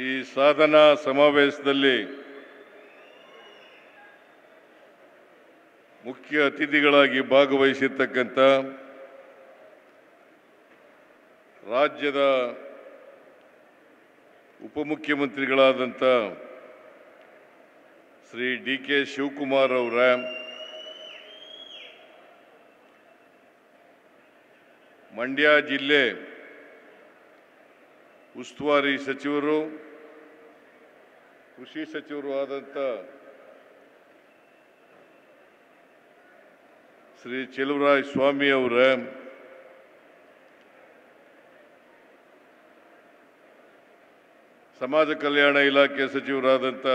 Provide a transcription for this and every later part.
ಈ ಸಾಧನಾ ಸಮಾವೇಶದಲ್ಲಿ ಮುಖ್ಯ ಅತಿಥಿಗಳಾಗಿ ಭಾಗವಹಿಸಿರ್ತಕ್ಕಂಥ ರಾಜ್ಯದ ಉಪಮುಖ್ಯಮಂತ್ರಿಗಳಾದಂಥ ಶ್ರೀ ಡಿ.ಕೆ. ಶಿವಕುಮಾರ್ ಅವರ, ಮಂಡ್ಯ ಜಿಲ್ಲೆ ಉಸ್ತುವಾರಿ ಸಚಿವರು, ಕೃಷಿ ಸಚಿವರು ಆದಂಥ ಶ್ರೀ ಚೆಲುವರಾಯ ಸ್ವಾಮಿ ಅವರ, ಸಮಾಜ ಕಲ್ಯಾಣ ಇಲಾಖೆ ಸಚಿವರಾದಂಥ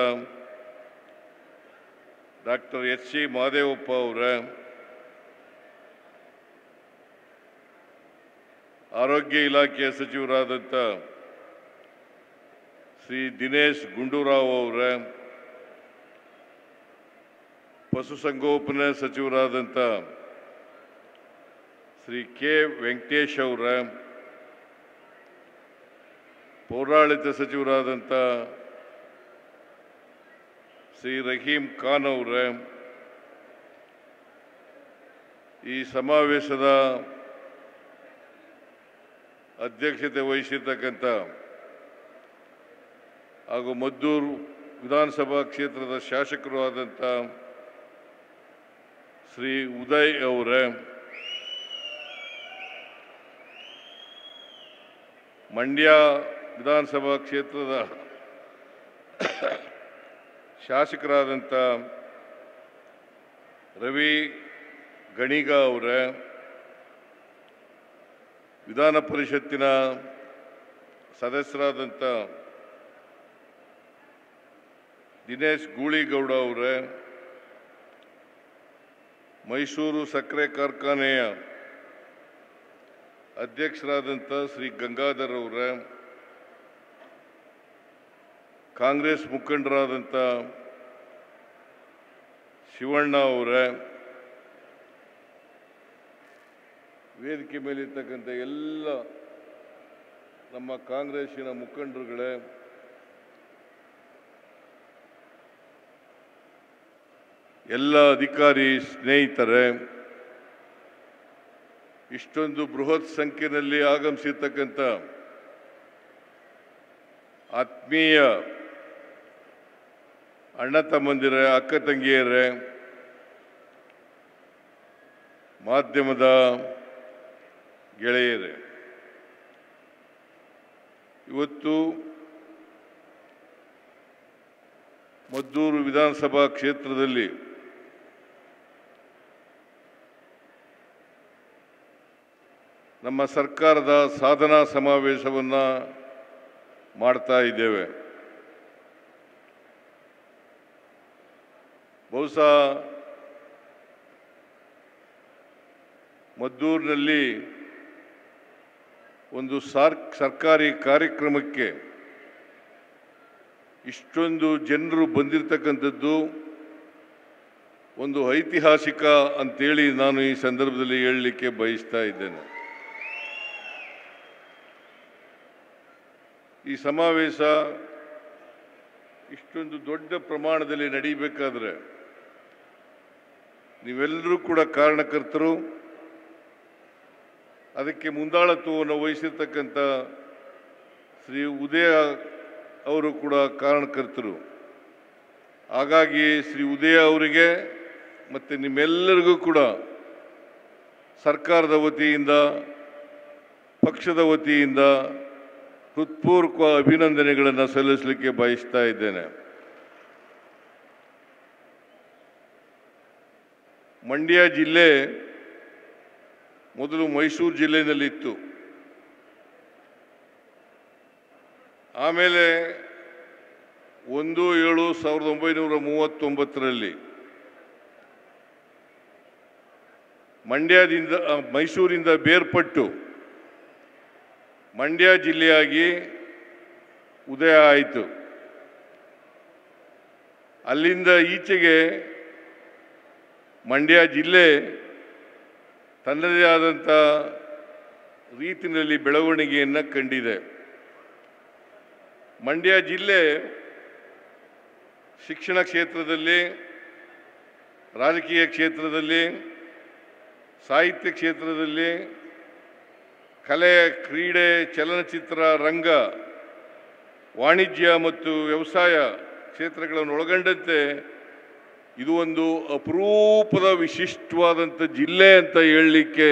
ಡಾಕ್ಟರ್ ಎಚ್.ಸಿ. ಮಹದೇವಪ್ಪ ಅವರ, ಆರೋಗ್ಯ ಇಲಾಖೆಯ ಸಚಿವರಾದಂಥ ಶ್ರೀ ದಿನೇಶ್ ಗುಂಡೂರಾವ್ ಅವರ, ಪಶುಸಂಗೋಪನಾ ಸಚಿವರಾದಂಥ ಶ್ರೀ ಕೆ. ವೆಂಕಟೇಶ್ ಅವರ, ಪೌರಾಡಳಿತ ಸಚಿವರಾದಂಥ ಶ್ರೀ ರಹೀಂ ಖಾನ್ ಅವರ, ಈ ಸಮಾವೇಶದ ಅಧ್ಯಕ್ಷತೆ ವಹಿಸಿರ್ತಕ್ಕಂಥ ಹಾಗೂ ಮದ್ದೂರು ವಿಧಾನಸಭಾ ಕ್ಷೇತ್ರದ ಶಾಸಕರು ಆದಂಥ ಶ್ರೀ ಉದಯ್ ಅವರ, ಮಂಡ್ಯ ವಿಧಾನಸಭಾ ಕ್ಷೇತ್ರದ ಶಾಸಕರಾದಂಥ ರವಿ ಗಣಿಗ ಅವರ, ವಿಧಾನ ಪರಿಷತ್ತಿನ ಸದಸ್ಯರಾದಂಥ ದಿನೇಶ್ ಗೂಳಿಗೌಡ ಅವರ, ಮೈಸೂರು ಸಕ್ಕರೆ ಕಾರ್ಖಾನೆಯ ಅಧ್ಯಕ್ಷರಾದಂಥ ಶ್ರೀ ಗಂಗಾಧರ್ ಅವರ, ಕಾಂಗ್ರೆಸ್ ಮುಖಂಡರಾದಂಥ ಶಿವಣ್ಣ ಅವರ, ವೇದಿಕೆ ಮೇಲಿರ್ತಕ್ಕಂಥ ಎಲ್ಲ ನಮ್ಮ ಕಾಂಗ್ರೆಸ್ಸಿನ ಮುಖಂಡರುಗಳೇ, ಎಲ್ಲ ಅಧಿಕಾರಿ ಸ್ನೇಹಿತರೆ, ಇಷ್ಟೊಂದು ಬೃಹತ್ ಸಂಖ್ಯೆಯಲ್ಲಿ ಆಗಮಿಸಿರ್ತಕ್ಕಂಥ ಆತ್ಮೀಯ ಅಣ್ಣ ತಮ್ಮಂದಿರೇ, ಅಕ್ಕ ತಂಗಿಯರೇ, ಮಾಧ್ಯಮದ ಗೆಳೆಯರೇ, ಇವತ್ತು ಮದ್ದೂರು ವಿಧಾನಸಭಾ ಕ್ಷೇತ್ರದಲ್ಲಿ ನಮ್ಮ ಸರ್ಕಾರದ ಸಾಧನಾ ಸಮಾವೇಶವನ್ನು ಮಾಡ್ತಾ ಇದ್ದೇವೆ. ಬಹುಶಃ ಮದ್ದೂರಿನಲ್ಲಿ ಒಂದು ಸರ್ಕಾರಿ ಕಾರ್ಯಕ್ರಮಕ್ಕೆ ಇಷ್ಟೊಂದು ಜನರು ಬಂದಿರತಕ್ಕಂಥದ್ದು ಒಂದು ಐತಿಹಾಸಿಕ ಅಂತೇಳಿ ನಾನು ಈ ಸಂದರ್ಭದಲ್ಲಿ ಹೇಳಲಿಕ್ಕೆ ಬಯಸ್ತಾ ಇದ್ದೇನೆ. ಈ ಸಮಾವೇಶ ಇಷ್ಟೊಂದು ದೊಡ್ಡ ಪ್ರಮಾಣದಲ್ಲಿ ನಡೀಬೇಕಾದ್ರೆ ನೀವೆಲ್ಲರೂ ಕೂಡ ಕಾರಣಕರ್ತರು, ಅದಕ್ಕೆ ಮುಂದಾಳತ್ವವನ್ನು ವಹಿಸಿರ್ತಕ್ಕಂಥ ಶ್ರೀ ಉದಯ ಅವರು ಕೂಡ ಕಾರಣಕರ್ತರು. ಹಾಗಾಗಿ ಶ್ರೀ ಉದಯ ಅವರಿಗೆ ಮತ್ತು ನಿಮ್ಮೆಲ್ಲರಿಗೂ ಕೂಡ ಸರ್ಕಾರದ ವತಿಯಿಂದ, ಪಕ್ಷದ ವತಿಯಿಂದ ಹೃತ್ಪೂರ್ವಕ ಅಭಿನಂದನೆಗಳನ್ನು ಸಲ್ಲಿಸಲಿಕ್ಕೆ ಬಯಸ್ತಾ ಇದ್ದೇನೆ. ಮಂಡ್ಯ ಜಿಲ್ಲೆ ಮೊದಲು ಮೈಸೂರು ಜಿಲ್ಲೆಯಲ್ಲಿತ್ತು. ಆಮೇಲೆ 1/7/1939 ಮಂಡ್ಯದಿಂದ ಮೈಸೂರಿಂದ ಬೇರ್ಪಟ್ಟು ಮಂಡ್ಯ ಜಿಲ್ಲೆಯಾಗಿ ಉದಯ ಆಯಿತು. ಅಲ್ಲಿಂದ ಈಚೆಗೆ ಮಂಡ್ಯ ಜಿಲ್ಲೆ ತನ್ನದೇ ಆದಂಥ ರೀತಿಯಲ್ಲಿ ಬೆಳವಣಿಗೆಯನ್ನು ಕಂಡಿದೆ. ಮಂಡ್ಯ ಜಿಲ್ಲೆ ಶಿಕ್ಷಣ ಕ್ಷೇತ್ರದಲ್ಲಿ, ರಾಜಕೀಯ ಕ್ಷೇತ್ರದಲ್ಲಿ, ಸಾಹಿತ್ಯ ಕ್ಷೇತ್ರದಲ್ಲಿ, ಕಲೆ, ಕ್ರೀಡೆ, ಚಲನಚಿತ್ರ ರಂಗ, ವಾಣಿಜ್ಯ ಮತ್ತು ವ್ಯವಸಾಯ ಕ್ಷೇತ್ರಗಳನ್ನು ಒಳಗೊಂಡಂತೆ ಇದು ಒಂದು ಅಪರೂಪದ ವಿಶಿಷ್ಟವಾದಂಥ ಜಿಲ್ಲೆ ಅಂತ ಹೇಳಲಿಕ್ಕೆ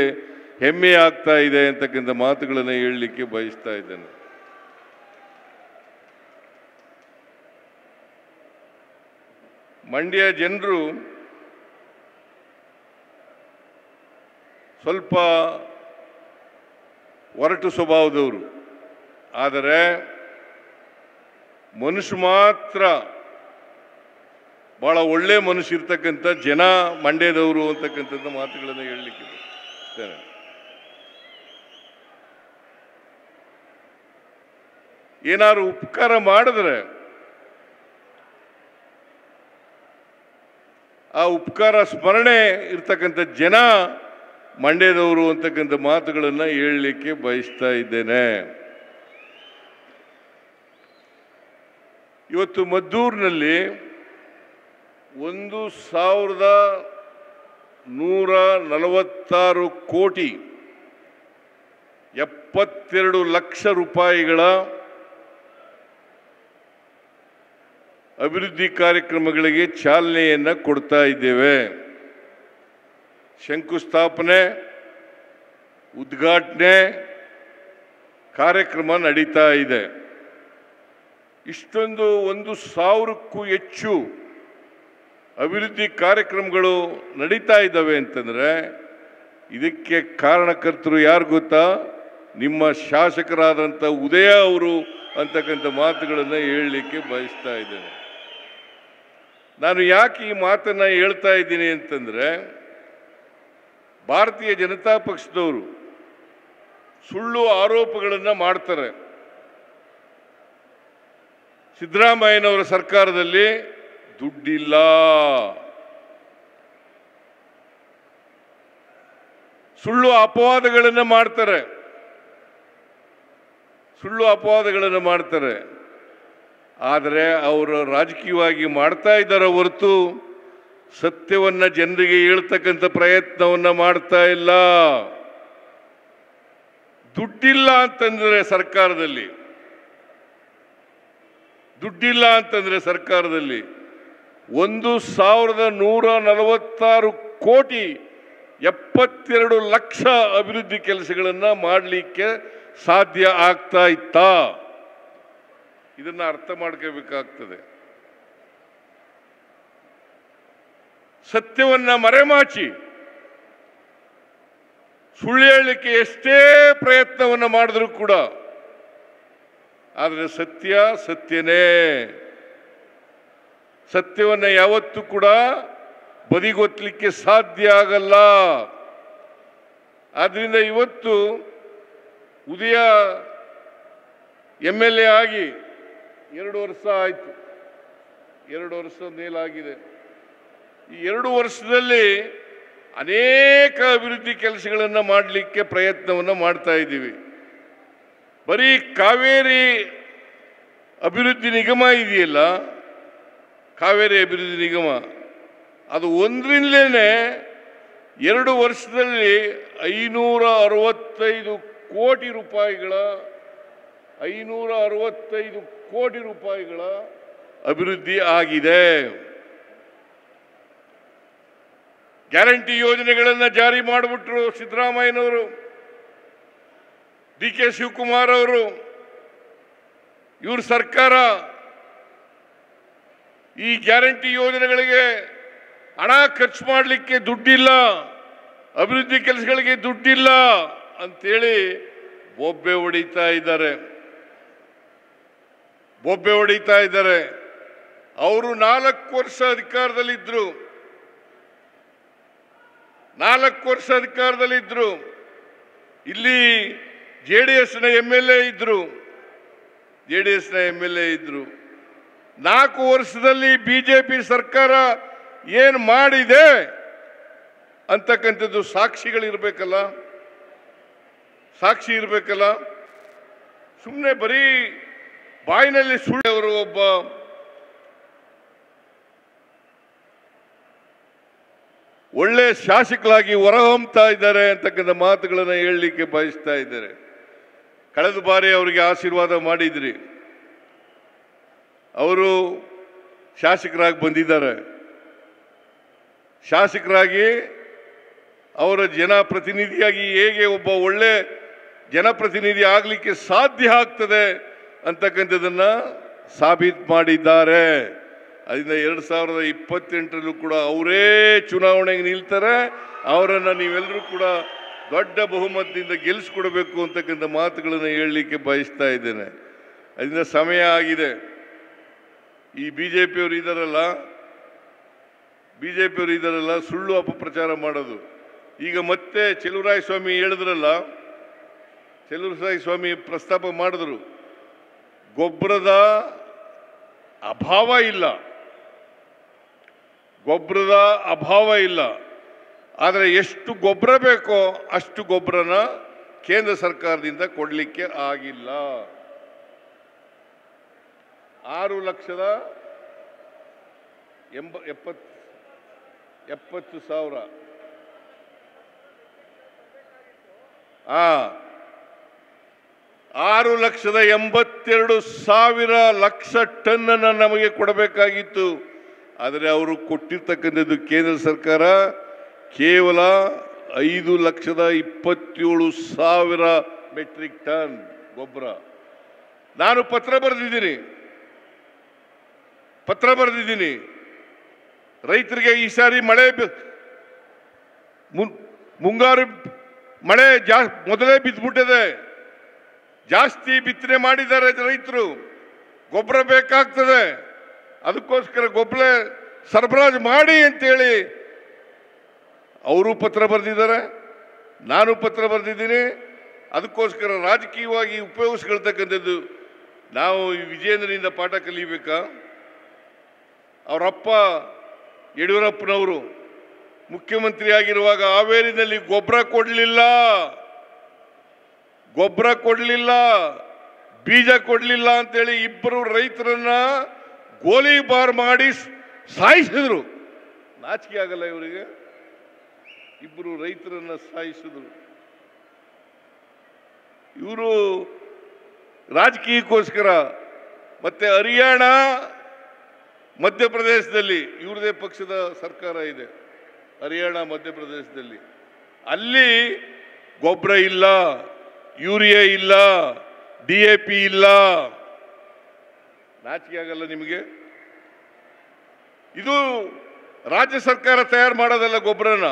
ಹೆಮ್ಮೆ ಆಗ್ತಾ ಇದೆ ಅಂತಕ್ಕಂಥ ಮಾತುಗಳನ್ನು ಹೇಳಲಿಕ್ಕೆ ಬಯಸ್ತಾ ಇದ್ದೇನೆ. ಮಂಡ್ಯ ಜನರು ಸ್ವಲ್ಪ ಒರಟು ಸ್ವಭಾವದವರು, ಆದರೆ ಮನುಷ್ಯ ಮಾತ್ರ ಭಾಳ ಒಳ್ಳೆ ಮನುಷ್ಯ ಇರ್ತಕ್ಕಂಥ ಜನ ಮಂಡ್ಯದವರು ಅಂತಕ್ಕಂಥದ್ದು ಮಾತುಗಳನ್ನು ಹೇಳಲಿಕ್ಕೆ ಇಷ್ಟೇನೆ. ಏನಾದ್ರು ಉಪಕಾರ ಮಾಡಿದ್ರೆ ಆ ಉಪಕಾರ ಸ್ಮರಣೆ ಇರ್ತಕ್ಕಂಥ ಜನ ಮಂಡ್ಯದವರು ಅಂತಕ್ಕಂಥ ಮಾತುಗಳನ್ನು ಹೇಳಲಿಕ್ಕೆ ಬಯಸ್ತಾ ಇದ್ದೇನೆ. ಇವತ್ತು ಮದ್ದೂರಿನಲ್ಲಿ 1,146 ಕೋಟಿ 72 ಲಕ್ಷ ರೂಪಾಯಿಗಳ ಅಭಿವೃದ್ಧಿ ಕಾರ್ಯಕ್ರಮಗಳಿಗೆ ಚಾಲನೆಯನ್ನು ಕೊಡ್ತಾ ಇದ್ದೇವೆ. ಶಂಕುಸ್ಥಾಪನೆ, ಉದ್ಘಾಟನೆ ಕಾರ್ಯಕ್ರಮ ನಡೀತಾ ಇದೆ. ಇಷ್ಟೊಂದು 1,000ಕ್ಕೂ ಹೆಚ್ಚು ಅಭಿವೃದ್ಧಿ ಕಾರ್ಯಕ್ರಮಗಳು ನಡೀತಾ ಇದ್ದಾವೆ ಅಂತಂದರೆ ಇದಕ್ಕೆ ಕಾರಣಕರ್ತರು ಯಾರು ಗೊತ್ತಾ? ನಿಮ್ಮ ಶಾಸಕರಾದಂಥ ಉದಯ ಅವರು ಅಂತಕ್ಕಂಥ ಮಾತುಗಳನ್ನು ಹೇಳಲಿಕ್ಕೆ ಬಯಸ್ತಾ ಇದ್ದೇನೆ. ನಾನು ಯಾಕೆ ಈ ಮಾತನ್ನು ಹೇಳ್ತಾ ಇದ್ದೀನಿ ಅಂತಂದರೆ, ಭಾರತೀಯ ಜನತಾ ಪಕ್ಷದವರು ಸುಳ್ಳು ಆರೋಪಗಳನ್ನು ಮಾಡ್ತಾರೆ. ಸಿದ್ದರಾಮಯ್ಯನವರ ಸರ್ಕಾರದಲ್ಲಿ ದುಡ್ಡಿಲ್ಲ, ಸುಳ್ಳು ಅಪವಾದಗಳನ್ನು ಮಾಡ್ತಾರೆ. ಆದರೆ ಅವರು ರಾಜಕೀಯವಾಗಿ ಮಾಡ್ತಾ ಇದ್ದಾರೆ ಹೊರತು ಸತ್ಯವನ್ನು ಜನರಿಗೆ ಹೇಳ್ತಕ್ಕಂಥ ಪ್ರಯತ್ನವನ್ನು ಮಾಡ್ತಾ ಇಲ್ಲ. ದುಡ್ಡಿಲ್ಲ ಅಂತಂದರೆ ಸರ್ಕಾರದಲ್ಲಿ 1,146 ಕೋಟಿ 72 ಲಕ್ಷ ಅಭಿವೃದ್ಧಿ ಕೆಲಸಗಳನ್ನು ಮಾಡಲಿಕ್ಕೆ ಸಾಧ್ಯ ಆಗ್ತಾ ಇತ್ತಾ? ಇದನ್ನು ಅರ್ಥ ಮಾಡ್ಕೋಬೇಕಾಗ್ತದೆ. ಸತ್ಯವನ್ನು ಮರೆಮಾಚಿ ಸುಳ್ಳು ಹೇಳಲಿಕ್ಕೆ ಎಷ್ಟೇ ಪ್ರಯತ್ನವನ್ನು ಮಾಡಿದ್ರೂ ಕೂಡ, ಆದರೆ ಸತ್ಯ ಸತ್ಯನೇ. ಸತ್ಯವನ್ನು ಯಾವತ್ತೂ ಕೂಡ ಬದಿಗೊತ್ತಲಿಕ್ಕೆ ಸಾಧ್ಯ ಆಗಲ್ಲ. ಆದ್ದರಿಂದ ಇವತ್ತು ಉದಯ MLA ಆಗಿ 2 ವರ್ಷ ಆಯಿತು, 2 ವರ್ಷ ಮೇಲಾಗಿದೆ. ಈ 2 ವರ್ಷದಲ್ಲಿ ಅನೇಕ ಅಭಿವೃದ್ಧಿ ಕೆಲಸಗಳನ್ನು ಮಾಡಲಿಕ್ಕೆ ಪ್ರಯತ್ನವನ್ನು ಮಾಡ್ತಾ ಇದ್ದೀವಿ. ಬರೀ ಕಾವೇರಿ ಅಭಿವೃದ್ಧಿ ನಿಗಮ ಇದೆಯಲ್ಲ, ಕಾವೇರಿ ಅಭಿವೃದ್ಧಿ ನಿಗಮ, ಅದು ಒಂದರಿಂದಲೇ 2 ವರ್ಷದಲ್ಲಿ 565 ಕೋಟಿ ರೂಪಾಯಿಗಳ ಅಭಿವೃದ್ಧಿ ಆಗಿದೆ. ಗ್ಯಾರಂಟಿ ಯೋಜನೆಗಳನ್ನು ಜಾರಿ ಮಾಡಿಬಿಟ್ರು ಸಿದ್ದರಾಮಯ್ಯನವರು, DK ಶಿವಕುಮಾರ್ ಅವರು, ಇವ್ರ ಸರ್ಕಾರ. ಈ ಗ್ಯಾರಂಟಿ ಯೋಜನೆಗಳಿಗೆ ಹಣ ಖರ್ಚು ಮಾಡಲಿಕ್ಕೆ ದುಡ್ಡಿಲ್ಲ, ಅಭಿವೃದ್ಧಿ ಕೆಲಸಗಳಿಗೆ ದುಡ್ಡಿಲ್ಲ ಅಂತೇಳಿ ಬೊಬ್ಬೆ ಹೊಡಿತಾ ಇದ್ದಾರೆ. ಅವರು 4 ವರ್ಷ ಅಧಿಕಾರದಲ್ಲಿದ್ದರು. 4 ವರ್ಷ ಅಧಿಕಾರದಲ್ಲಿದ್ದರು. ಇಲ್ಲಿ JDSನ MLA ಇದ್ರು. 4 ವರ್ಷದಲ್ಲಿ BJP ಸರ್ಕಾರ ಏನು ಮಾಡಿದೆ ಅಂತಕ್ಕಂಥದ್ದು ಸಾಕ್ಷಿ ಇರಬೇಕಲ್ಲ. ಸುಮ್ಮನೆ ಬರೀ ಬಾಯಿನಲ್ಲಿ ಸುಳ್ಳವರು ಒಬ್ಬ ಒಳ್ಳೆ ಶಾಸಕರಾಗಿ ಹೊರಹೊಮ್ತಾ ಇದ್ದಾರೆ ಅಂತಕ್ಕಂಥ ಮಾತುಗಳನ್ನು ಹೇಳಲಿಕ್ಕೆ ಬಯಸ್ತಾ ಇದ್ದಾರೆ. ಕಳೆದ ಬಾರಿ ಅವರಿಗೆ ಆಶೀರ್ವಾದ ಮಾಡಿದ್ರಿ, ಅವರು ಶಾಸಕರಾಗಿ ಬಂದಿದ್ದಾರೆ. ಶಾಸಕರಾಗಿ ಅವರ ಜನಪ್ರತಿನಿಧಿಯಾಗಿ ಹೇಗೆ ಒಬ್ಬ ಒಳ್ಳೆ ಜನಪ್ರತಿನಿಧಿ ಆಗಲಿಕ್ಕೆ ಸಾಧ್ಯ ಆಗ್ತದೆ ಅಂತಕ್ಕಂಥದ್ದನ್ನು ಸಾಬೀತು ಮಾಡಿದ್ದಾರೆ. ಅದರಿಂದ 2028ರಲ್ಲೂ ಕೂಡ ಅವರೇ ಚುನಾವಣೆಗೆ ನಿಲ್ತಾರೆ. ಅವರನ್ನು ನೀವೆಲ್ಲರೂ ಕೂಡ ದೊಡ್ಡ ಬಹುಮತದಿಂದ ಗೆಲ್ಲಿಸ್ಕೊಡ್ಬೇಕು ಅಂತಕ್ಕಂಥ ಮಾತುಗಳನ್ನು ಹೇಳಲಿಕ್ಕೆ ಬಯಸ್ತಾ ಇದ್ದೇನೆ. ಅದರಿಂದ ಸಮಯ ಆಗಿದೆ. ಈ ಬಿ ಜೆ ಪಿಯವರು ಇದ್ದಾರಲ್ಲ ಸುಳ್ಳು ಅಪಪ್ರಚಾರ ಮಾಡೋದು. ಈಗ ಮತ್ತೆ ಚೆಲುವರಾಯ ಸ್ವಾಮಿ ಹೇಳಿದ್ರಲ್ಲ, ಚೆಲುವರಾಯ ಸ್ವಾಮಿ ಪ್ರಸ್ತಾಪ ಮಾಡಿದ್ರು, ಗೊಬ್ಬರದ ಅಭಾವ ಇಲ್ಲ, ಆದರೆ ಎಷ್ಟು ಗೊಬ್ಬರ ಬೇಕೋ ಅಷ್ಟು ಗೊಬ್ಬರನ ಕೇಂದ್ರ ಸರ್ಕಾರದಿಂದ ಕೊಡಲಿಕ್ಕೆ ಆಗಿಲ್ಲ. 6,70,000 6,82,000 ಟನ್ ನಮಗೆ ಕೊಡಬೇಕಾಗಿತ್ತು. ಆದರೆ ಅವರು ಕೊಟ್ಟಿರ್ತಕ್ಕಂಥದ್ದು ಕೇಂದ್ರ ಸರ್ಕಾರ ಕೇವಲ 5,27,000 ಮೆಟ್ರಿಕ್ ಟನ್ ಗೊಬ್ಬರ. ನಾನು ಪತ್ರ ಬರೆದಿದ್ದೀನಿ ರೈತರಿಗೆ. ಈ ಸಾರಿ ಮಳೆ ಮುಂಗಾರು ಮಳೆ ಮೊದಲೇ ಬಿದ್ದುಬಿಟ್ಟಿದೆ, ಜಾಸ್ತಿ ಬಿತ್ತನೆ ಮಾಡಿದ್ದಾರೆ ರೈತರು, ಗೊಬ್ಬರ ಬೇಕಾಗ್ತದೆ, ಅದಕ್ಕೋಸ್ಕರ ಗೊಬ್ಬರ ಸರಬರಾಜು ಮಾಡಿ ಅಂತೇಳಿ ಅವರು ಪತ್ರ ಬರೆದಿದ್ದಾರೆ, ನಾನು ಪತ್ರ ಬರೆದಿದ್ದೀನಿ. ಅದಕ್ಕೋಸ್ಕರ ರಾಜಕೀಯವಾಗಿ ಉಪಯೋಗಿಸ್ಕೊಳ್ತಕ್ಕಂಥದ್ದು ನಾವು ವಿಜೇಂದ್ರನಿಂದ ಪಾಠ ಕಲಿಬೇಕಾ? ಅವರಪ್ಪ ಯಡಿಯೂರಪ್ಪನವರು ಮುಖ್ಯಮಂತ್ರಿ ಆಗಿರುವಾಗ ಹಾವೇರಿನಲ್ಲಿ ಗೊಬ್ಬರ ಕೊಡಲಿಲ್ಲ, ಬೀಜ ಕೊಡಲಿಲ್ಲ ಅಂತೇಳಿ ಇಬ್ಬರು ರೈತರನ್ನ ಗೋಲಿಬಾರ್ ಮಾಡಿ ಸಾಯಿಸಿದ್ರು. ನಾಚಿಕೆ ಆಗಲ್ಲ ಇವರಿಗೆ? ಇಬ್ಬರು ರೈತರನ್ನ ಸಾಯಿಸಿದ್ರು. ಇವರು ರಾಜಕೀಯಕ್ಕೋಸ್ಕರ. ಮತ್ತೆ ಹರಿಯಾಣ, ಮಧ್ಯಪ್ರದೇಶದಲ್ಲಿ ಇವ್ರದೇ ಪಕ್ಷದ ಸರ್ಕಾರ ಇದೆ. ಹರಿಯಾಣ, ಮಧ್ಯಪ್ರದೇಶದಲ್ಲಿ ಅಲ್ಲಿ ಗೊಬ್ಬರ ಇಲ್ಲ, ಯೂರಿಯಾ ಇಲ್ಲ, DAP ಇಲ್ಲ. ನಾಚಿಕೆ ಆಗಲ್ಲ ನಿಮಗೆ? ಇದು ರಾಜ್ಯ ಸರ್ಕಾರ ತಯಾರು ಮಾಡೋದಲ್ಲ ಗೊಬ್ಬರನ,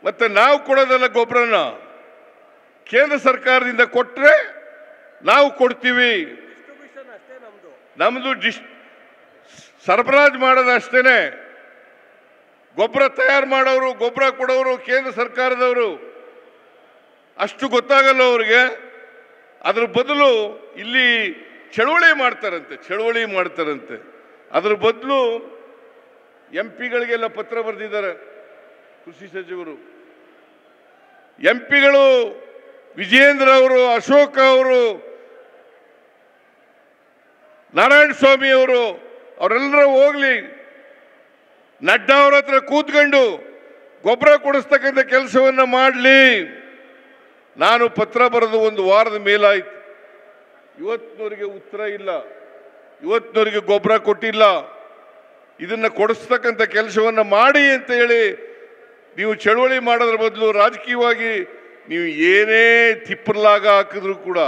ಮತ್ತೆ ನಾವು ಕೊಡೋದಲ್ಲ ಗೊಬ್ಬರನ. ಕೇಂದ್ರ ಸರ್ಕಾರದಿಂದ ಕೊಟ್ಟರೆ ನಾವು ಕೊಡ್ತೀವಿ, ನಮ್ದು ಸರಬರಾಜು ಮಾಡೋದು ಅಷ್ಟೇನೆ. ಗೊಬ್ಬರ ತಯಾರು ಮಾಡೋರು, ಗೊಬ್ಬರ ಕೊಡೋರು ಕೇಂದ್ರ ಸರ್ಕಾರದವರು. ಅಷ್ಟು ಗೊತ್ತಾಗಲ್ಲ ಅವ್ರಿಗೆ. ಅದ್ರ ಬದಲು ಇಲ್ಲಿ ಚಳುವಳಿ ಮಾಡ್ತಾರಂತೆ. ಅದ್ರ ಬದಲು MP ಗಳಿಗೆಲ್ಲ ಪತ್ರ ಬರೆದಿದ್ದಾರೆ ಕೃಷಿ ಸಚಿವರು. MP ಗಳು ವಿಜಯೇಂದ್ರ ಅವರು, ಅಶೋಕ್ ಅವರು, ನಾರಾಯಣ ಸ್ವಾಮಿ ಅವರು, ಅವರೆಲ್ಲರೂ ಹೋಗ್ಲಿ, ನಡ್ಡಾ ಅವ್ರ ಹತ್ರ ಕೂತ್ಕೊಂಡು ಗೊಬ್ಬರ ಕೊಡಿಸ್ತಕ್ಕಂಥ ಕೆಲಸವನ್ನ ಮಾಡಲಿ. ನಾನು ಪತ್ರ ಬರೆದು 1 ವಾರದ ಮೇಲಾಯಿತು, ಇವತ್ತಿನವರಿಗೆ ಉತ್ತರ ಇಲ್ಲ, ಇವತ್ತಿನವರಿಗೆ ಗೊಬ್ಬರ ಕೊಟ್ಟಿಲ್ಲ. ಇದನ್ನ ಕೊಡಿಸ್ತಕ್ಕಂಥ ಕೆಲಸವನ್ನ ಮಾಡಿ ಅಂತ ಹೇಳಿ ನೀವು ಚಳುವಳಿ ಮಾಡೋದ್ರ ಬದಲು ರಾಜಕೀಯವಾಗಿ ನೀವು ಏನೇ ತಿಪ್ಪರ್ಲಾಗ ಹಾಕಿದ್ರು ಕೂಡ,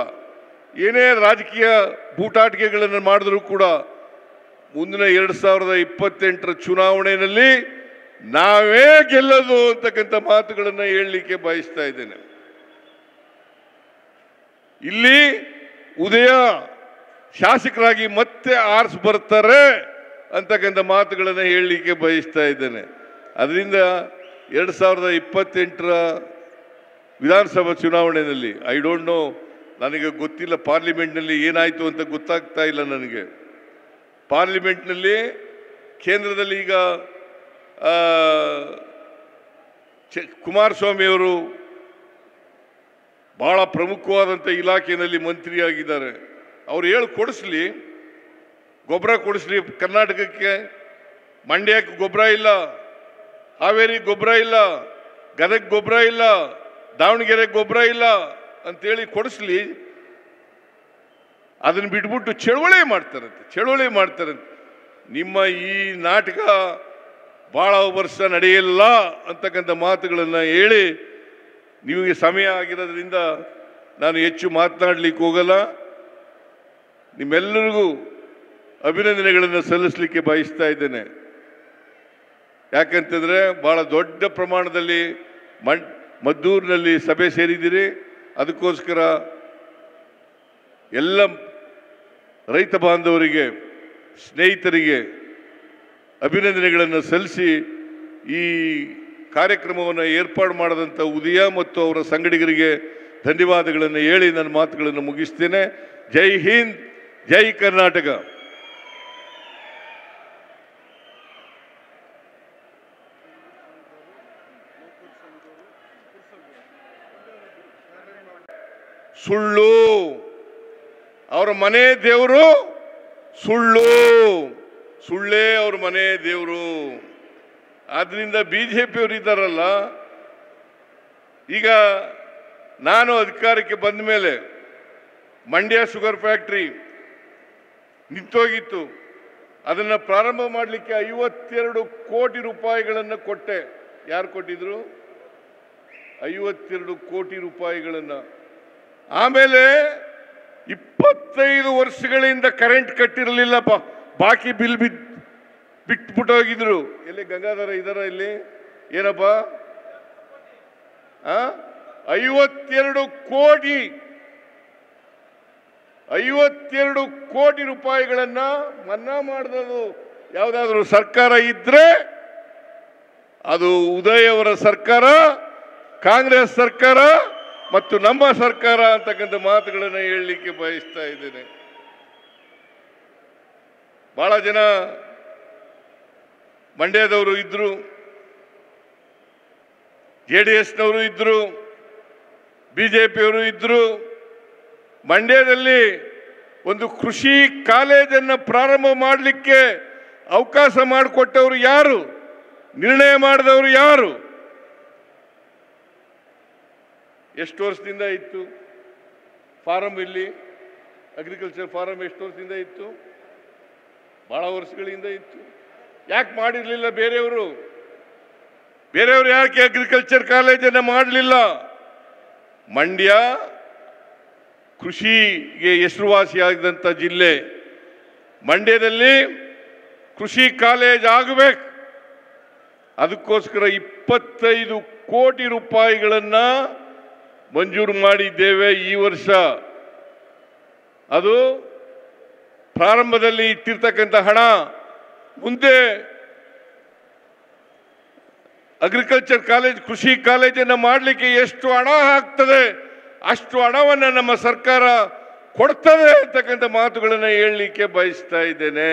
ಏನೇ ರಾಜಕೀಯ ಬೂಟಾಟಿಕೆಗಳನ್ನು ಮಾಡಿದ್ರು ಕೂಡ ಮುಂದಿನ 2028ರ ಚುನಾವಣೆಯಲ್ಲಿ ನಾವೇ ಗೆಲ್ಲೋದು ಅಂತಕ್ಕಂಥ ಮಾತುಗಳನ್ನು ಹೇಳಲಿಕ್ಕೆ ಬಯಸ್ತಾ ಇದ್ದೇನೆ. ಇಲ್ಲಿ ಉದಯ ಶಾಸಕರಾಗಿ ಮತ್ತೆ ಆರಿಸಿ ಬರ್ತಾರೆ ಅಂತಕ್ಕಂಥ ಮಾತುಗಳನ್ನು ಹೇಳಲಿಕ್ಕೆ ಬಯಸ್ತಾ ಇದ್ದೇನೆ. ಅದರಿಂದ 2028ರ ವಿಧಾನಸಭಾ ಚುನಾವಣೆಯಲ್ಲಿ ಐ ಡೋಂಟ್ ನೋ, ನನಗೆ ಗೊತ್ತಿಲ್ಲ ಪಾರ್ಲಿಮೆಂಟ್ನಲ್ಲಿ ಏನಾಯಿತು ಅಂತ ಗೊತ್ತಾಗ್ತಾ ಇಲ್ಲ ನನಗೆ. ಪಾರ್ಲಿಮೆಂಟ್ನಲ್ಲಿ ಕೇಂದ್ರದಲ್ಲಿ ಈಗ ಕುಮಾರಸ್ವಾಮಿ ಅವರು ಬಹಳ ಪ್ರಮುಖವಾದಂಥ ಇಲಾಖೆಯಲ್ಲಿ ಮಂತ್ರಿಯಾಗಿದ್ದಾರೆ. ಅವ್ರು ಹೇಳಿ ಕೊಡಿಸ್ಲಿ, ಗೊಬ್ಬರ ಕೊಡಿಸ್ಲಿ ಕರ್ನಾಟಕಕ್ಕೆ. ಮಂಡ್ಯಕ್ಕೆ ಗೊಬ್ಬರ ಇಲ್ಲ, ಹಾವೇರಿ ಗೊಬ್ಬರ ಇಲ್ಲ, ಗದಗ ಗೊಬ್ಬರ ಇಲ್ಲ, ದಾವಣಗೆರೆ ಗೊಬ್ಬರ ಇಲ್ಲ ಅಂತೇಳಿ ಕೊಡಿಸ್ಲಿ. ಅದನ್ನು ಬಿಟ್ಬಿಟ್ಟು ಚಳವಳಿ ಮಾಡ್ತಾರಂತೆ. ನಿಮ್ಮ ಈ ನಾಟಕ ಭಾಳ ವರ್ಷ ನಡೆಯಲ್ಲ ಅಂತಕ್ಕಂಥ ಮಾತುಗಳನ್ನು ಹೇಳಿ ನಿಮಗೆ ಸಮಯ ಆಗಿರೋದ್ರಿಂದ ನಾನು ಹೆಚ್ಚು ಮಾತನಾಡಲಿಕ್ಕೆ ಹೋಗಲ್ಲ. ನಿಮ್ಮೆಲ್ಲರಿಗೂ ಅಭಿನಂದನೆಗಳನ್ನು ಸಲ್ಲಿಸಲಿಕ್ಕೆ ಬಯಸ್ತಾ ಇದ್ದೇನೆ. ಯಾಕಂತಂದರೆ ಭಾಳ ದೊಡ್ಡ ಪ್ರಮಾಣದಲ್ಲಿ ಮದ್ದೂರಿನಲ್ಲಿ ಸಭೆ ಸೇರಿದ್ದೀರಿ. ಅದಕ್ಕೋಸ್ಕರ ಎಲ್ಲ ರೈತ ಬಾಂಧವರಿಗೆ, ಸ್ನೇಹಿತರಿಗೆ ಅಭಿನಂದನೆಗಳನ್ನು ಸಲ್ಲಿಸಿ ಈ ಕಾರ್ಯಕ್ರಮವನ್ನು ಏರ್ಪಾಡು ಮಾಡಿದಂಥ ಉದಯ ಮತ್ತು ಅವರ ಸಂಗಡಿಗರಿಗೆ ಧನ್ಯವಾದಗಳನ್ನು ಹೇಳಿ ನನ್ನ ಮಾತುಗಳನ್ನು ಮುಗಿಸ್ತೇನೆ. ಜೈ ಹಿಂದ್, ಜೈ ಕರ್ನಾಟಕ. ಸುಳ್ಳು, ಅವರ ಮನೆ ದೇವರು ಸುಳ್ಳೇ ಅವ್ರ ಮನೆ ದೇವರು. ಆದ್ರಿಂದ ಬಿಜೆಪಿಯವರು ಇದ್ದಾರಲ್ಲ, ಈಗ ನಾನು ಅಧಿಕಾರಕ್ಕೆ ಬಂದ ಮೇಲೆ ಮಂಡ್ಯ ಶುಗರ್ ಫ್ಯಾಕ್ಟ್ರಿ ನಿಂತೋಗಿತ್ತು. ಅದನ್ನು ಪ್ರಾರಂಭ ಮಾಡಲಿಕ್ಕೆ 52 ಕೋಟಿ ರೂಪಾಯಿಗಳನ್ನು ಕೊಟ್ಟೆ. ಯಾರು ಕೊಟ್ಟಿದ್ರು? 52 ಕೋಟಿ ರೂಪಾಯಿಗಳನ್ನು. ಆಮೇಲೆ 25 ವರ್ಷಗಳಿಂದ ಕರೆಂಟ್ ಕಟ್ಟಿರಲಿಲ್ಲಪ್ಪ, ಬಾಕಿ ಬಿಲ್ ಬಿಟ್ಬಿಟ್ಟೋಗಿದ್ರು. ಎಲ್ಲಿ ಗಂಗಾಧರ ಇದಾರ? ಇಲ್ಲಿ ಏನಪ್ಪ 52 ಕೋಟಿ ರೂಪಾಯಿಗಳನ್ನ ಮನ್ನಾ ಮಾಡಿದ್ರು. ಯಾವುದಾದ್ರೂ ಸರ್ಕಾರ ಇದ್ರೆ ಅದು ಉದಯ್ ಅವರ ಸರ್ಕಾರ, ಕಾಂಗ್ರೆಸ್ ಸರ್ಕಾರ ಮತ್ತು ನಮ್ಮ ಸರ್ಕಾರ ಅಂತಕ್ಕಂಥ ಮಾತುಗಳನ್ನು ಹೇಳಲಿಕ್ಕೆ ಬಯಸ್ತಾ ಇದ್ದೇನೆ. ಬಹಳ ಜನ ಮಂಡ್ಯದವರು ಇದ್ರು, JDSನವರು ಇದ್ರು, ಬಿಜೆಪಿಯವರು ಇದ್ರು. ಮಂಡ್ಯದಲ್ಲಿ ಒಂದು ಕೃಷಿ ಕಾಲೇಜನ್ನು ಪ್ರಾರಂಭ ಮಾಡಲಿಕ್ಕೆ ಅವಕಾಶ ಮಾಡಿಕೊಟ್ಟವರು ಯಾರು? ನಿರ್ಣಯ ಮಾಡಿದವರು ಯಾರು? ಎಷ್ಟು ವರ್ಷದಿಂದ ಇತ್ತು ಫಾರಂ? ಇಲ್ಲಿ ಅಗ್ರಿಕಲ್ಚರ್ ಫಾರಂ ಎಷ್ಟು ವರ್ಷದಿಂದ ಇತ್ತು? ಬಹಳ ವರ್ಷಗಳಿಂದ ಇತ್ತು. ಯಾಕೆ ಮಾಡಿರಲಿಲ್ಲ ಬೇರೆಯವರು ಯಾಕೆ ಅಗ್ರಿಕಲ್ಚರ್ ಕಾಲೇಜನ್ನು ಮಾಡಲಿಲ್ಲ? ಮಂಡ್ಯ ಕೃಷಿಗೆ ಹೆಸರುವಾಸಿಯಾದಂಥ ಜಿಲ್ಲೆ. ಮಂಡ್ಯದಲ್ಲಿ ಕೃಷಿ ಕಾಲೇಜ್ ಆಗಬೇಕು. ಅದಕ್ಕೋಸ್ಕರ 25 ಕೋಟಿ ರೂಪಾಯಿಗಳನ್ನು ಮಂಜೂರು ಮಾಡಿದ್ದೇವೆ ಈ ವರ್ಷ. ಅದು ಪ್ರಾರಂಭದಲ್ಲಿ ಇಟ್ಟಿರ್ತಕ್ಕಂಥ ಹಣ ಮುಂದೆ ಅಗ್ರಿಕಲ್ಚರ್ ಕಾಲೇಜ್, ಕೃಷಿ ಕಾಲೇಜನ್ನು ಮಾಡಲಿಕ್ಕೆ ಎಷ್ಟು ಹಣ ಆಗ್ತದೆ ಅಷ್ಟು ಹಣವನ್ನು ನಮ್ಮ ಸರ್ಕಾರ ಕೊಡ್ತದೆ ಅಂತಕ್ಕಂಥ ಮಾತುಗಳನ್ನು ಹೇಳಲಿಕ್ಕೆ ಬಯಸ್ತಾ ಇದ್ದೇನೆ.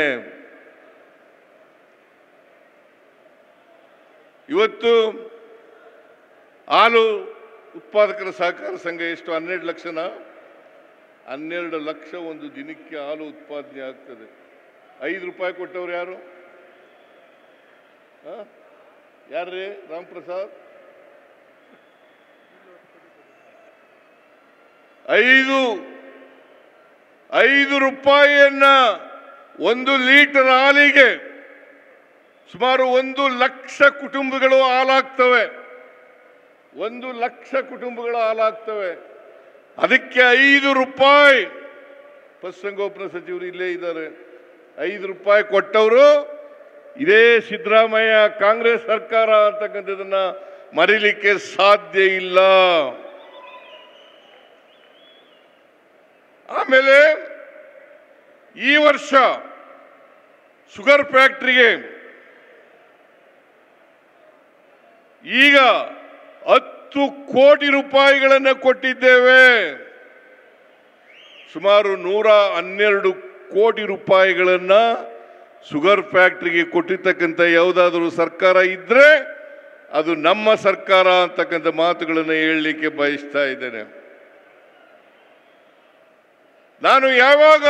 ಇವತ್ತು ಹಾಲು ಉತ್ಪಾದಕರ ಸಹಕಾರ ಸಂಘ ಎಷ್ಟು? 12 ಲಕ್ಷನ? 12 ಲಕ್ಷ ಒಂದು ದಿನಕ್ಕೆ ಹಾಲು ಉತ್ಪಾದನೆ ಆಗ್ತದೆ. 5 ರೂಪಾಯಿ ಕೊಟ್ಟವ್ರು ಯಾರು? ಯಾರ್ರೀ? ರಾಮ್ ಪ್ರಸಾದ್. 5 ರೂಪಾಯಿಯನ್ನ 1 ಲೀಟರ್ ಹಾಲಿಗೆ ಸುಮಾರು 1 ಲಕ್ಷ ಕುಟುಂಬಗಳು ಹಾಲಾಗ್ತವೆ. 1 ಲಕ್ಷ ಕುಟುಂಬಗಳು ಹಾಲಾಗ್ತವೆ. ಅದಕ್ಕೆ 5 ರೂಪಾಯಿ. ಪಶುಸಂಗೋಪನಾ ಸಚಿವರು ಇಲ್ಲೇ ಇದ್ದಾರೆ. 5 ರೂಪಾಯಿ ಕೊಟ್ಟವರು ಇದೇ ಸಿದ್ದರಾಮಯ್ಯ ಕಾಂಗ್ರೆಸ್ ಸರ್ಕಾರ ಅಂತಕ್ಕಂಥದನ್ನ ಮರೀಲಿಕ್ಕೆ ಸಾಧ್ಯ ಇಲ್ಲ. ಆಮೇಲೆ ಈ ವರ್ಷ ಶುಗರ್ ಫ್ಯಾಕ್ಟರಿಗೆ ಈಗ 10 ಕೋಟಿ ರೂಪಾಯಿಗಳನ್ನು ಕೊಟ್ಟಿದ್ದೇವೆ. ಸುಮಾರು 112 ಕೋಟಿ ರೂಪಾಯಿಗಳನ್ನು ಶುಗರ್ ಫ್ಯಾಕ್ಟರಿಗೆ ಕೊಟ್ಟಿರ್ತಕ್ಕಂಥ ಯಾವುದಾದ್ರೂ ಸರ್ಕಾರ ಇದ್ರೆ ಅದು ನಮ್ಮ ಸರ್ಕಾರ ಅಂತಕ್ಕಂಥ ಮಾತುಗಳನ್ನು ಹೇಳಲಿಕ್ಕೆ ಬಯಸ್ತಾ ಇದ್ದೇನೆ. ನಾನು ಯಾವಾಗ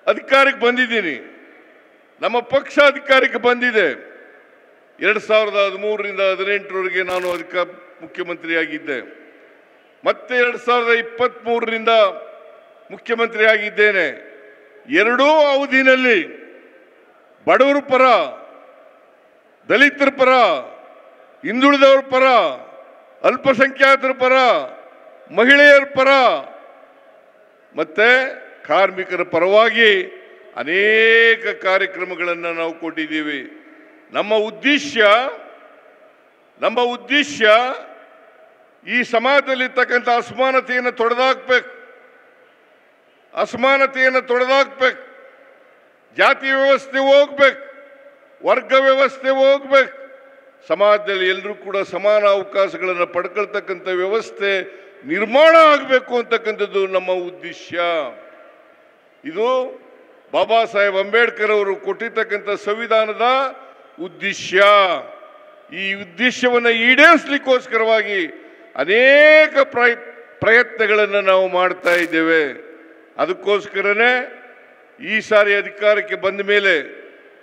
ಅಧಿಕಾರಕ್ಕೆ ಬಂದಿದ್ದೀನಿ, ನಮ್ಮ ಪಕ್ಷ ಅಧಿಕಾರಕ್ಕೆ ಬಂದಿದೆ 2013ರಿಂದ 2018ರವರೆಗೆ ನಾನು ಮುಖ್ಯಮಂತ್ರಿಯಾಗಿದ್ದೆ. ಮತ್ತೆ 2023ರಿಂದ ಮುಖ್ಯಮಂತ್ರಿ ಆಗಿದ್ದೇನೆ. ಎರಡೂ ಅವಧಿನಲ್ಲಿ ಬಡವರ ಪರ, ದಲಿತರ ಪರ, ಹಿಂದುಳಿದವರ ಪರ, ಅಲ್ಪಸಂಖ್ಯಾತರ ಪರ, ಮಹಿಳೆಯರ ಪರ ಮತ್ತೆ ಕಾರ್ಮಿಕರ ಪರವಾಗಿ ಅನೇಕ ಕಾರ್ಯಕ್ರಮಗಳನ್ನು ನಾವು ಕೊಟ್ಟಿದ್ದೀವಿ. ನಮ್ಮ ಉದ್ದೇಶ ಈ ಸಮಾಜದಲ್ಲಿರ್ತಕ್ಕಂಥ ಅಸಮಾನತೆಯನ್ನು ತೊಡೆದಾಕ್ಬೇಕು, ಜಾತಿ ವ್ಯವಸ್ಥೆ ಹೋಗ್ಬೇಕು, ವರ್ಗ ವ್ಯವಸ್ಥೆ ಹೋಗ್ಬೇಕು, ಸಮಾಜದಲ್ಲಿ ಎಲ್ಲರೂ ಕೂಡ ಸಮಾನ ಅವಕಾಶಗಳನ್ನು ಪಡ್ಕೊಳ್ತಕ್ಕಂಥ ವ್ಯವಸ್ಥೆ ನಿರ್ಮಾಣ ಆಗಬೇಕು ಅಂತಕ್ಕಂಥದ್ದು ನಮ್ಮ ಉದ್ದೇಶ. ಇದು ಬಾಬಾ ಸಾಹೇಬ್ ಅಂಬೇಡ್ಕರ್ ಅವರು ಕೊಟ್ಟಿರ್ತಕ್ಕಂಥ ಸಂವಿಧಾನದ ಉದ್ದೇಶ. ಈ ಉದ್ದೇಶವನ್ನು ಈಡೇರಿಸಲಿಕ್ಕೋಸ್ಕರವಾಗಿ ಅನೇಕ ಪ್ರಯತ್ನಗಳನ್ನು ನಾವು ಮಾಡ್ತಾ ಇದ್ದೇವೆ. ಅದಕ್ಕೋಸ್ಕರನೇ ಈ ಸಾರಿ ಅಧಿಕಾರಕ್ಕೆ ಬಂದ ಮೇಲೆ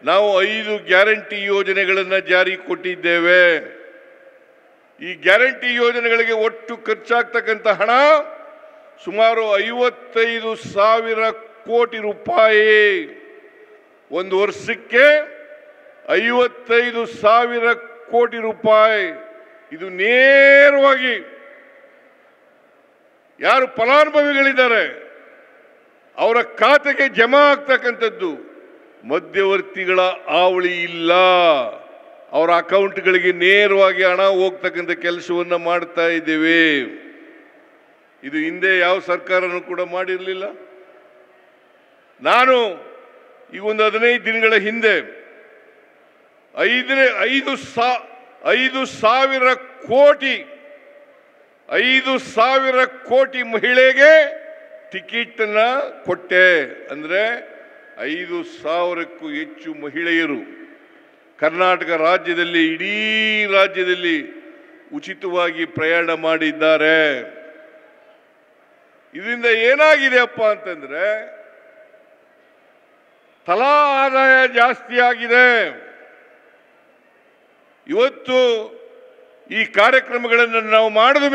ನಾವು 5 ಗ್ಯಾರಂಟಿ ಯೋಜನೆಗಳನ್ನು ಜಾರಿಗೆ ಕೊಟ್ಟಿದ್ದೇವೆ. ಈ ಗ್ಯಾರಂಟಿ ಯೋಜನೆಗಳಿಗೆ ಒಟ್ಟು ಖರ್ಚಾಗ್ತಕ್ಕಂಥ ಹಣ ಸುಮಾರು 55,000 ಕೋಟಿ ರೂಪಾಯಿ. ಒಂದು ವರ್ಷಕ್ಕೆ 55,000 ಕೋಟಿ ರೂಪಾಯಿ. ಇದು ನೇರವಾಗಿ ಯಾರು ಫಲಾನುಭವಿಗಳಿದ್ದಾರೆ ಅವರ ಖಾತೆಗೆ ಜಮಾ ಆಗ್ತಕ್ಕಂಥದ್ದು. ಮಧ್ಯವರ್ತಿಗಳ ಹಾವಳಿ ಇಲ್ಲ. ಅವರ ಅಕೌಂಟ್ಗಳಿಗೆ ನೇರವಾಗಿ ಹಣ ಹೋಗ್ತಕ್ಕಂಥ ಕೆಲಸವನ್ನು ಮಾಡ್ತಾ ಇದ್ದೇವೆ. ಇದು ಹಿಂದೆ ಯಾವ ಸರ್ಕಾರನೂ ಕೂಡ ಮಾಡಿರಲಿಲ್ಲ. ನಾನು ಈ ಒಂದು 15 ದಿನಗಳ ಹಿಂದೆ 5,000 ಕೋಟಿ ಮಹಿಳೆಗೆ ಟಿಕೆಟ್ ಅನ್ನ ಕೊಟ್ಟೆ. ಅಂದ್ರೆ 5,000ಕ್ಕೂ ಹೆಚ್ಚು ಮಹಿಳೆಯರು ಕರ್ನಾಟಕ ರಾಜ್ಯದಲ್ಲಿ, ಇಡೀ ರಾಜ್ಯದಲ್ಲಿ ಉಚಿತವಾಗಿ ಪ್ರಯಾಣ ಮಾಡಿದ್ದಾರೆ. ಇದರಿಂದ ಏನಾಗಿದೆಯಪ್ಪ ಅಂತಂದ್ರೆ ತಲಾ ಆದಾಯ ಜಾಸ್ತಿ ಆಗಿದೆ. ಇವತ್ತು ಈ ಕಾರ್ಯಕ್ರಮಗಳನ್ನು ನಾವು ಮಾಡಿದ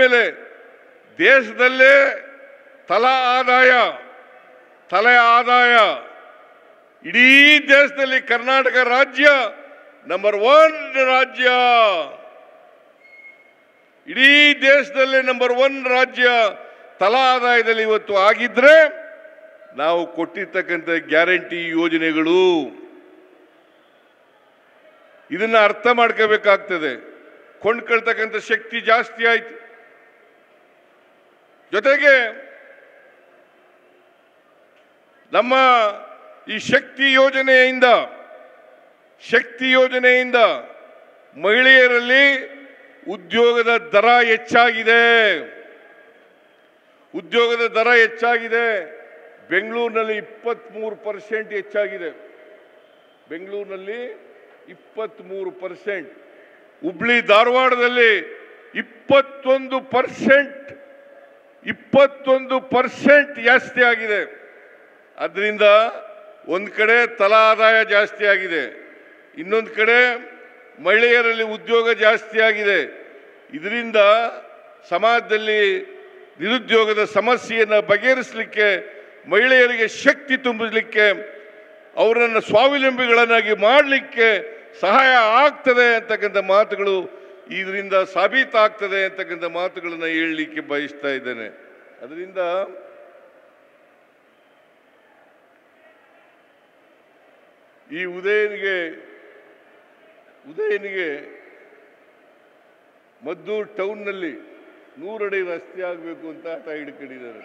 ಮೇಲೆ ದೇಶದಲ್ಲೇ ತಲಾ ಆದಾಯ ಇಡೀ ದೇಶದಲ್ಲಿ ಕರ್ನಾಟಕ ರಾಜ್ಯ ನಂಬರ್ 1 ರಾಜ್ಯ. ಇಡೀ ದೇಶದಲ್ಲೇ ನಂಬರ್ 1 ರಾಜ್ಯ ತಲಾ ಆದಾಯದಲ್ಲಿ ಇವತ್ತು ಆಗಿದ್ರೆ ನಾವು ಕೊಟ್ಟಿರ್ತಕ್ಕಂಥ ಗ್ಯಾರಂಟಿ ಯೋಜನೆಗಳು. ಇದನ್ನ ಅರ್ಥ ಮಾಡ್ಕೋಬೇಕಾಗ್ತದೆ. ಕೊಂಡ್ಕೊಳ್ತಕ್ಕಂಥ ಶಕ್ತಿ ಜಾಸ್ತಿ ಆಯ್ತು. ಜೊತೆಗೆ ನಮ್ಮ ಈ ಶಕ್ತಿ ಯೋಜನೆಯಿಂದ ಮಹಿಳೆಯರಲ್ಲಿ ಉದ್ಯೋಗದ ದರ ಹೆಚ್ಚಾಗಿದೆ. ಬೆಂಗಳೂರಿನಲ್ಲಿ 23% ಹೆಚ್ಚಾಗಿದೆ. 23%. ಹುಬ್ಳಿ ಧಾರವಾಡದಲ್ಲಿ 21% ಜಾಸ್ತಿ ಆಗಿದೆ. ಅದರಿಂದ ಒಂದು ಕಡೆ ತಲಾ ಆದಾಯ ಜಾಸ್ತಿ ಆಗಿದೆ, ಇನ್ನೊಂದು ಕಡೆ ಮಹಿಳೆಯರಲ್ಲಿ ಉದ್ಯೋಗ ಜಾಸ್ತಿ ಆಗಿದೆ. ಇದರಿಂದ ಸಮಾಜದಲ್ಲಿ ನಿರುದ್ಯೋಗದ ಸಮಸ್ಯೆಯನ್ನು ಬಗೆಹರಿಸಲಿಕ್ಕೆ, ಮಹಿಳೆಯರಿಗೆ ಶಕ್ತಿ ತುಂಬಲಿಕ್ಕೆ, ಅವರನ್ನು ಸ್ವಾವಲಂಬಿಗಳನ್ನಾಗಿ ಮಾಡಲಿಕ್ಕೆ ಸಹಾಯ ಆಗ್ತದೆ ಅಂತಕ್ಕಂಥ ಮಾತುಗಳು, ಇದರಿಂದ ಸಾಬೀತಾಗ್ತದೆ ಅಂತಕ್ಕಂಥ ಮಾತುಗಳನ್ನು ಹೇಳಲಿಕ್ಕೆ ಬಯಸ್ತಾ ಇದ್ದೇನೆ. ಅದರಿಂದ ಈ ಉದಯನಿಗೆ ಮದ್ದೂರು ಟೌನ್ನಲ್ಲಿ 100 ಅಡಿ ರಸ್ತೆ ಆಗಬೇಕು ಅಂತ ಹಠ ಹಿಡ್ಕೊಂಡಿದ್ದಾರೆ.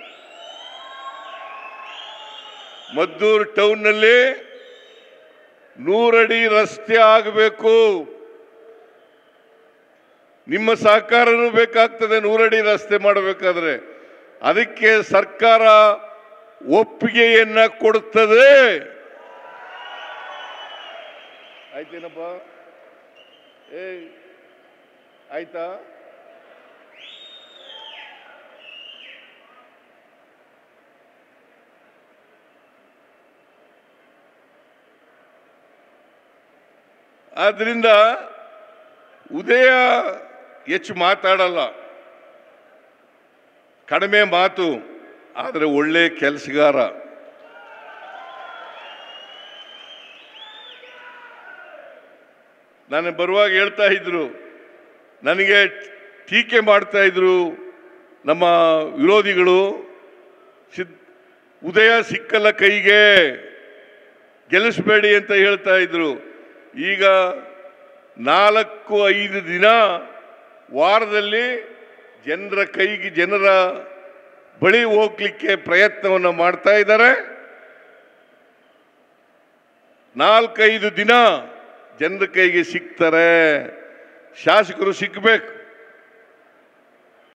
ಮದ್ದೂರು ಟೌನ್ನಲ್ಲಿ 100 ಅಡಿ ರಸ್ತೆ ಆಗಬೇಕು. ನಿಮ್ಮ ಸಹಕಾರನೂ ಬೇಕಾಗ್ತದೆ 100 ಅಡಿ ರಸ್ತೆ ಮಾಡಬೇಕಾದ್ರೆ. ಅದಕ್ಕೆ ಸರ್ಕಾರ ಒಪ್ಪಿಗೆಯನ್ನ ಕೊಡುತ್ತದೆ. ಆಯ್ತೇನಪ್ಪ? ಆಯ್ತಾ? ಆದ್ದರಿಂದ ಉದಯ ಹೆಚ್ಚು ಮಾತಾಡಲ್ಲ, ಕಡಿಮೆ ಮಾತು, ಆದರೆ ಒಳ್ಳೆ ಕೆಲಸಗಾರ. ನಾನು ಬರುವಾಗ ಹೇಳ್ತಾ ಇದ್ರು, ನನಗೆ ಟೀಕೆ ಮಾಡ್ತಾ ಇದ್ರು ನಮ್ಮ ವಿರೋಧಿಗಳು, ಉದಯ ಸಿಕ್ಕಲ್ಲ ಕೈಗೆ, ಗೆಲ್ಲಿಸಬೇಡಿ ಅಂತ ಹೇಳ್ತಾ ಇದ್ರು. ಈಗ 4-5 ದಿನ ವಾರದಲ್ಲಿ ಜನರ ಕೈಗೆ, ಜನರ ಬಳಿ ಹೋಗ್ಲಿಕ್ಕೆ ಪ್ರಯತ್ನವನ್ನು ಮಾಡ್ತಾ ಇದ್ದಾರೆ. 4-5 ದಿನ ಜನರ ಕೈಗೆ ಸಿಗ್ತಾರೆ. ಶಾಸಕರು ಸಿಕ್ಕಬೇಕು.